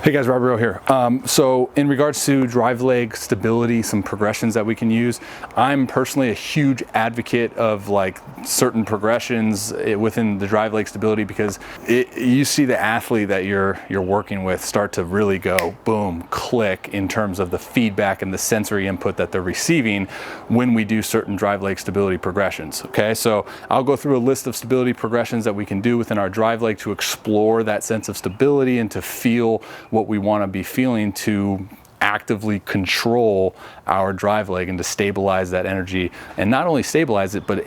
Hey guys, Robby here. So in regards to drive leg stability, some progressions that we can use, I'm personally a huge advocate of like certain progressions within the drive leg stability, because you see the athlete that you're working with start to really go boom, click in terms of the feedback and the sensory input that they're receiving when we do certain drive leg stability progressions. Okay, so I'll go through a list of stability progressions that we can do within our drive leg to explore that sense of stability and to feel what we want to be feeling to actively control our drive leg and to stabilize that energy, and not only stabilize it, but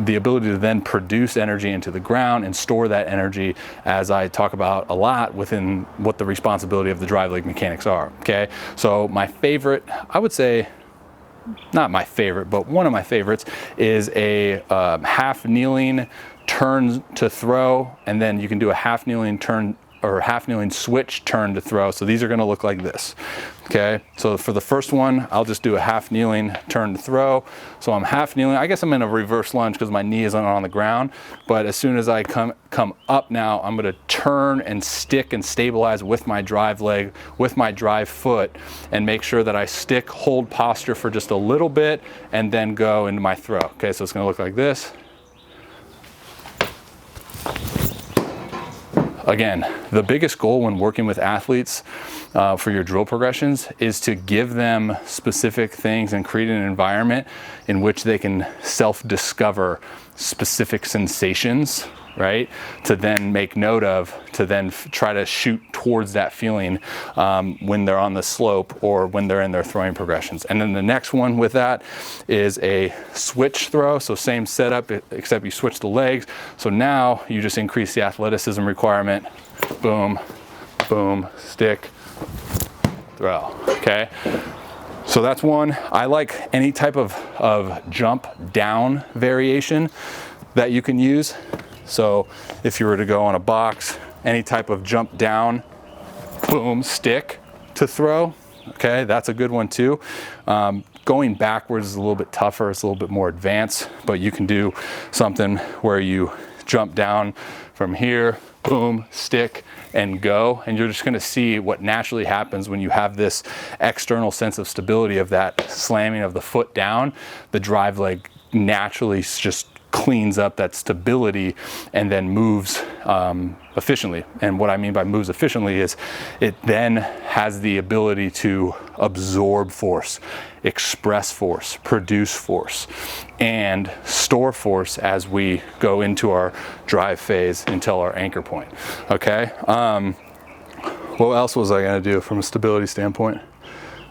the ability to then produce energy into the ground and store that energy, as I talk about a lot within what the responsibility of the drive leg mechanics are. Okay, so my favorite, I would say, not my favorite, but one of my favorites is a half kneeling turn to throw, and then you can do a half kneeling turn or half kneeling switch turn to throw. So these are going to look like this. Okay, so for the first one, I'll just do a half kneeling turn to throw. So I'm half kneeling. I guess I'm in a reverse lunge because my knee isn't on the ground, but as soon as I come up now, I'm going to turn and stick and stabilize with my drive leg, with my drive foot, and make sure that I stick, hold posture for just a little bit, and then go into my throw. Okay, so it's going to look like this. Again, the biggest goal when working with athletes for your drill progressions is to give them specific things and create an environment in which they can self-discover specific sensations, right? To then make note of, to then try to shoot towards that feeling when they're on the slope or when they're in their throwing progressions. And then the next one with that is a switch throw. So same setup, except you switch the legs. So now you just increase the athleticism requirement. Boom, boom, stick, throw. Okay. So that's one. I like any type of jump down variation that you can use. So if you were to go on a box, any type of jump down, boom, stick to throw, okay, that's a good one too. Going backwards is a little bit tougher, it's a little bit more advanced, but you can do something where you jump down from here, boom, stick, and go, and you're just going to see what naturally happens when you have this external sense of stability of that slamming of the foot down. The drive leg naturally just cleans up that stability and then moves efficiently. And what I mean by moves efficiently is it then has the ability to absorb force, express force, produce force, and store force as we go into our drive phase until our anchor point. Okay. What else was I going to do from a stability standpoint?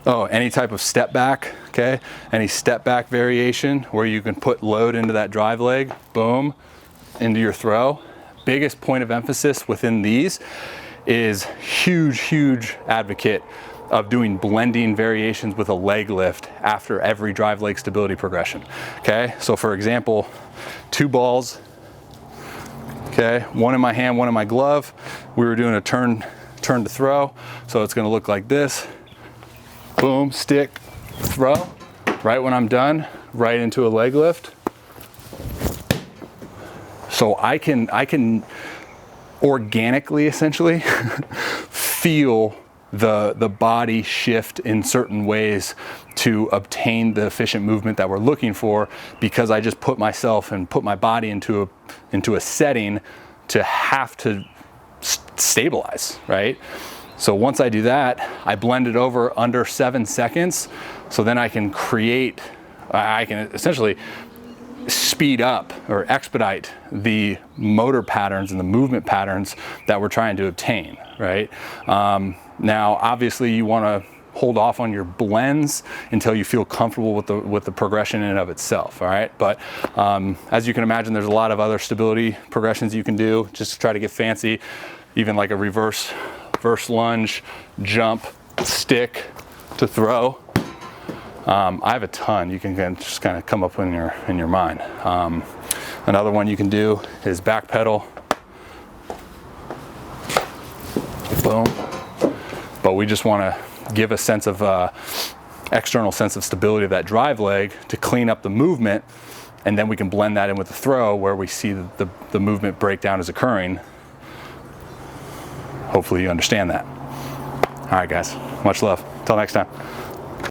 Oh, any type of step back, okay? Any step back variation where you can put load into that drive leg, boom, into your throw. Biggest point of emphasis within these is huge advocate of doing blending variations with a leg lift after every drive leg stability progression, okay? So for example, 2 balls, okay? One in my hand, one in my glove. We were doing a turn to throw, so it's gonna look like this. Boom, stick, throw. Right when I'm done, right into a leg lift. So I can organically, essentially, feel the body shift in certain ways to obtain the efficient movement that we're looking for, because I just put myself and put my body into a setting to have to stabilize, right? So once I do that, I blend it over under 7 seconds. So then I can essentially speed up or expedite the motor patterns and the movement patterns that we're trying to obtain, right? Now, obviously you want to hold off on your blends until you feel comfortable with the progression in and of itself, all right? But as you can imagine, there's a lot of other stability progressions you can do just to try to get fancy, even like a reverse lunge, jump, stick to throw. I have a ton. You can just kind of come up in your mind. Another one you can do is back pedal. Boom. But we just want to give a sense of external sense of stability of that drive leg to clean up the movement, and then we can blend that in with the throw where we see the movement breakdown is occurring. Hopefully you understand that. All right, guys. Much love. Till next time.